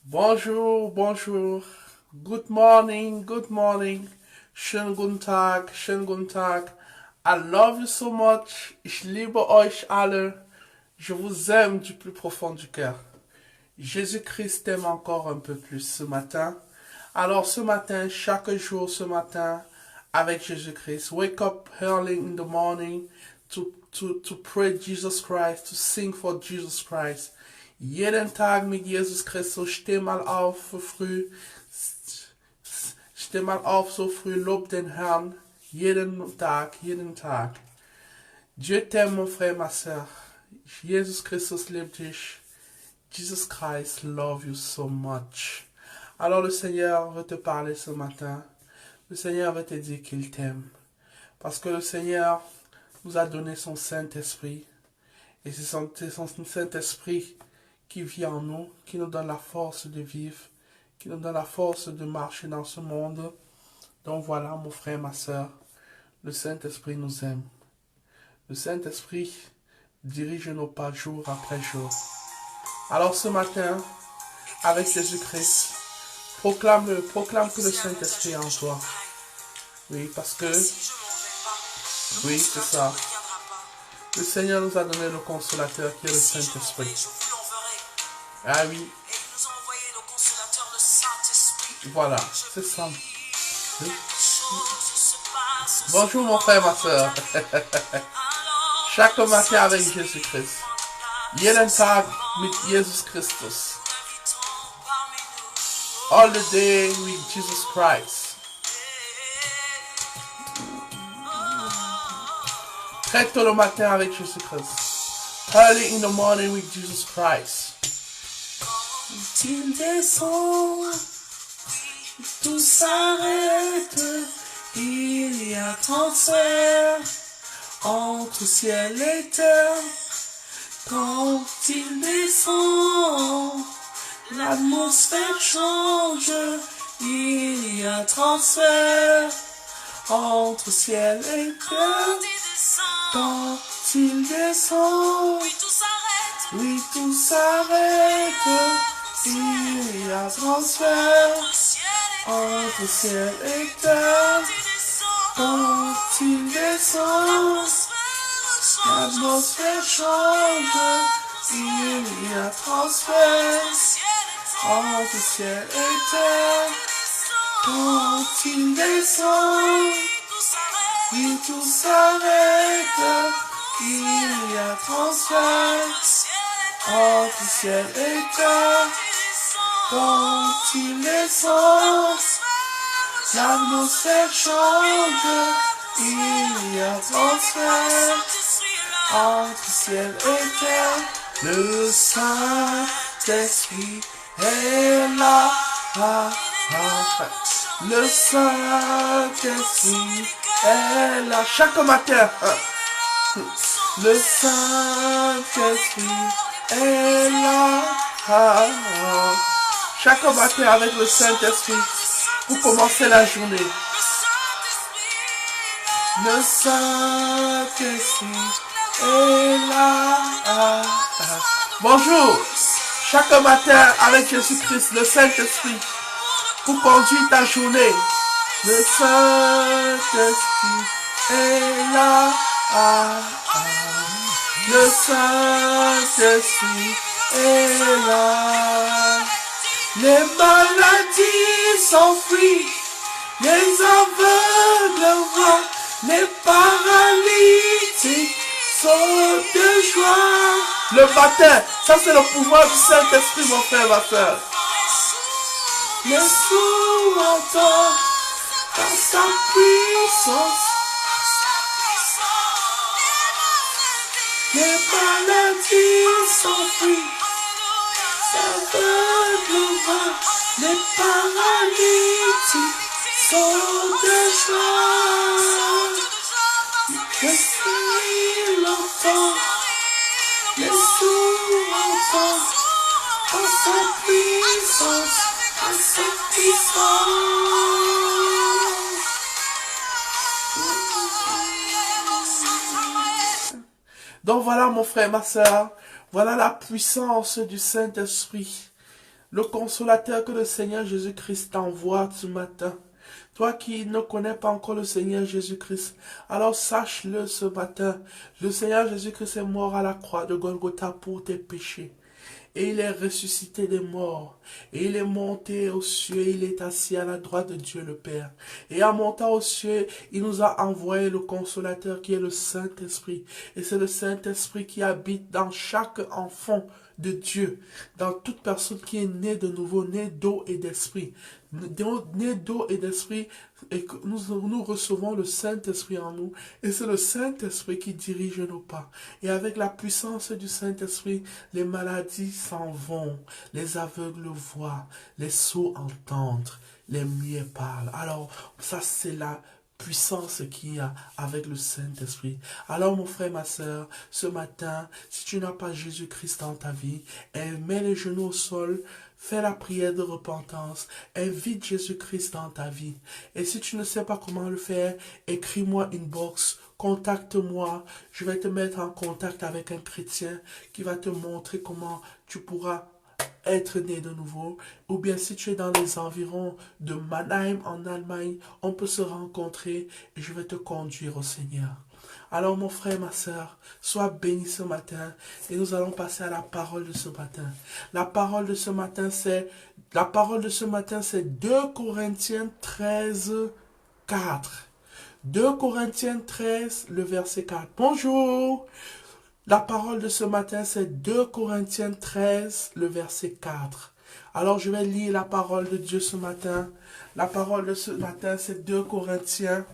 Bonjour, bonjour. Good morning, good morning. Schönen guten Tag, schönen guten Tag. I love you so much. Ich liebe euch alle. Je vous aime du plus profond du cœur. Jésus-Christ t'aime encore un peu plus ce matin. Alors ce matin, chaque jour ce matin, avec Jésus-Christ, wake up early in the morning to pray Jesus Christ, to sing for Jesus Christ. Jeden Tag mit Jesus Christus, steh mal auf so früh, steh mal auf so früh, lob den Herrn, jeden Tag, jeden Tag. Dieu t'aime, mon frère, ma soeur. Jesus Christus liebt dich. Jesus Christ love you so much. Alors le Seigneur veut te parler ce matin. Le Seigneur veut te dire qu'il t'aime. Parce que le Seigneur nous a donné son Saint-Esprit. Et c'est son Saint-Esprit qui vit en nous, qui nous donne la force de vivre, qui nous donne la force de marcher dans ce monde. Donc voilà, mon frère, ma soeur, le Saint-Esprit nous aime. Le Saint-Esprit dirige nos pas jour après jour. Alors ce matin, avec Jésus-Christ, proclame que le Saint-Esprit est en toi. Oui, parce que, oui, c'est ça. Le Seigneur nous a donné le consolateur qui est le Saint-Esprit. Ah oui. Voilà, c'est ça. Oui. Bonjour mon frère, ma soeur. Chaque matin avec Jésus-Christ. Jeden Tag mit Jesus Christus. All the day with Jesus Christ. Très tôt le matin avec Jésus-Christ. Early in the morning with Jesus Christ. Il descend, tout s'arrête, il y a transfert entre ciel et terre. Quand il descend, l'atmosphère change, il y a transfert entre ciel et terre. Quand il descend, oui tout s'arrête, il y a transfert entre ciel et terre. Quand il descend, l'atmosphère change, il y a transfert entre ciel et terre. Quand il descend, oui tout s'arrête, il y a transfert entre ciel et terre. Quand il descend, l'atmosphère change, il y a transfert entre ciel et terre. Le Saint-Esprit est là. Le Saint-Esprit est là. Chaque matin. Le Saint-Esprit est là. Chaque matin avec le Saint-Esprit pour commencer la journée. Le Saint-Esprit est là. Bonjour. Chaque matin avec Jésus-Christ, le Saint-Esprit, pour conduire ta journée. Le Saint-Esprit est là. Le Saint-Esprit est là. Les maladies s'enfuient, les aveugles voient, les paralytiques sautent de joie. Le matin, ça c'est le pouvoir du Saint-Esprit, mon frère, ma soeur. Les sourds entendent dans sa puissance. Les maladies s'enfuient, les aveugles voient, les paralytiques sautent de joie. L'esprit l'entend, les sourds entendent dans sa puissance, dans sa puissance. Donc voilà mon frère, ma soeur, voilà la puissance du Saint-Esprit. le consolateur que le Seigneur Jésus-Christ t'envoie ce matin. Toi qui ne connais pas encore le Seigneur Jésus-Christ, alors sache-le ce matin. Le Seigneur Jésus-Christ est mort à la croix de Golgotha pour tes péchés. Et il est ressuscité des morts. Et il est monté aux cieux. Il est assis à la droite de Dieu le Père. Et en montant aux cieux, il nous a envoyé le consolateur qui est le Saint-Esprit. Et c'est le Saint-Esprit qui habite dans chaque enfant de Dieu, dans toute personne qui est née de nouveau, née d'eau et d'esprit. Née d'eau et d'esprit, et que nous recevons le Saint-Esprit en nous, et c'est le Saint-Esprit qui dirige nos pas. Et avec la puissance du Saint-Esprit, les maladies s'en vont, les aveugles voient, les sourds entendent, les muets parlent. Alors, ça c'est la puissance qu'il y a avec le Saint-Esprit. Alors mon frère, ma soeur, ce matin, si tu n'as pas Jésus-Christ dans ta vie, mets les genoux au sol, fais la prière de repentance, invite Jésus-Christ dans ta vie. Et si tu ne sais pas comment le faire, écris-moi une box, contacte-moi, je vais te mettre en contact avec un chrétien qui va te montrer comment tu pourras être né de nouveau, ou bien si tu es dans les environs de Mannheim en Allemagne, on peut se rencontrer et je vais te conduire au Seigneur. Alors mon frère, ma soeur, sois béni ce matin et nous allons passer à la parole de ce matin. La parole de ce matin, c'est 2 Corinthiens 13, 4. 2 Corinthiens 13, le verset 4. Bonjour! La parole de ce matin, c'est 2 Corinthiens 13, le verset 4. Alors, je vais lire la parole de Dieu ce matin. La parole de ce matin, c'est 2 Corinthiens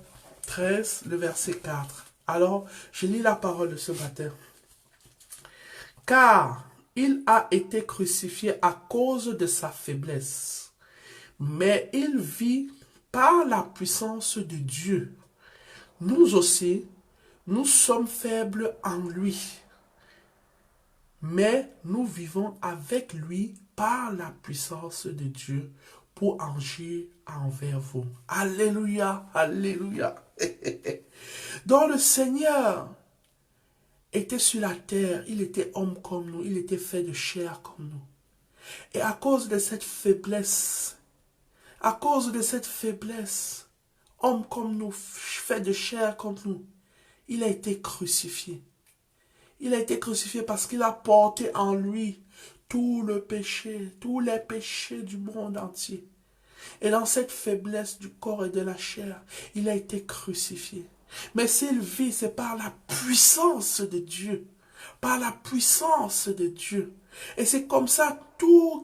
13, le verset 4. Alors, je lis la parole de ce matin. Car il a été crucifié à cause de sa faiblesse, mais il vit par la puissance de Dieu. Nous aussi, nous sommes faibles en lui, mais nous vivons avec lui par la puissance de Dieu pour agir envers vous. Alléluia, alléluia. Donc le Seigneur était sur la terre, il était homme comme nous, il était fait de chair comme nous. Et à cause de cette faiblesse, homme comme nous, fait de chair comme nous, il a été crucifié. Il a été crucifié parce qu'il a porté en lui tout le péché, tous les péchés du monde entier. Et dans cette faiblesse du corps et de la chair, il a été crucifié. Mais s'il vit, c'est par la puissance de Dieu. Par la puissance de Dieu. Et c'est comme ça, tous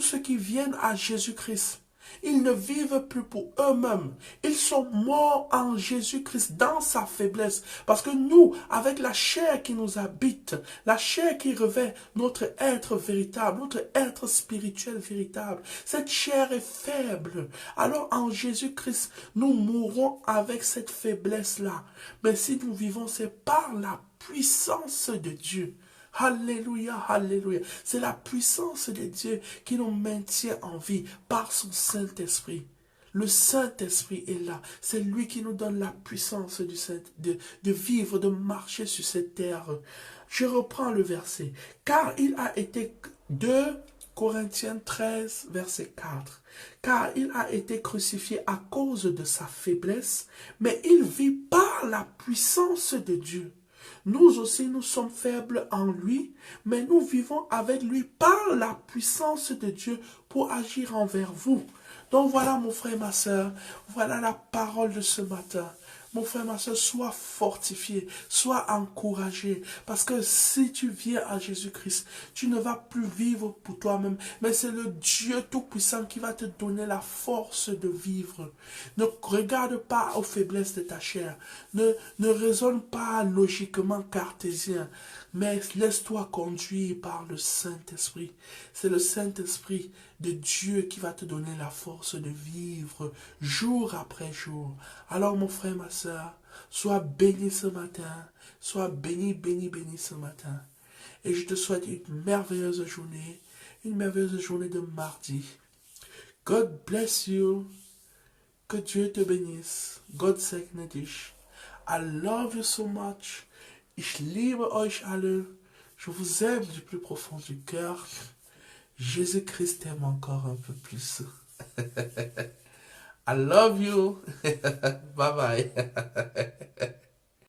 ceux qui viennent à Jésus-Christ, ils ne vivent plus pour eux-mêmes. Ils sont morts en Jésus-Christ dans sa faiblesse. Parce que nous, avec la chair qui nous habite, la chair qui revêt notre être véritable, notre être spirituel véritable, cette chair est faible. Alors en Jésus-Christ, nous mourrons avec cette faiblesse-là. Mais si nous vivons, c'est par la puissance de Dieu. Alléluia, alléluia. C'est la puissance de Dieu qui nous maintient en vie par son Saint-Esprit. Le Saint-Esprit est là. C'est lui qui nous donne la puissance de vivre, de marcher sur cette terre. Je reprends le verset. Car il a été 2 Corinthiens 13, verset 4. Car il a été crucifié à cause de sa faiblesse, mais il vit par la puissance de Dieu. Nous aussi, nous sommes faibles en lui, mais nous vivons avec lui par la puissance de Dieu pour agir envers vous. Donc voilà mon frère, ma soeur, voilà la parole de ce matin. Mon frère, ma soeur, sois fortifié, sois encouragé. Parce que si tu viens à Jésus-Christ, tu ne vas plus vivre pour toi-même. Mais c'est le Dieu Tout-Puissant qui va te donner la force de vivre. Ne regarde pas aux faiblesses de ta chair. Ne raisonne pas logiquement cartésien. Mais laisse-toi conduire par le Saint-Esprit. C'est le Saint-Esprit de Dieu qui va te donner la force de vivre jour après jour. Alors mon frère, ma soeur, sois béni ce matin. Sois béni, béni, béni ce matin. Et je te souhaite une merveilleuse journée de mardi. God bless you. Que Dieu te bénisse. God segne dich. I love you so much. Ich liebe euch alle. Je vous aime du plus profond du cœur. Jésus-Christ t'aime encore un peu plus. I love you. Bye bye.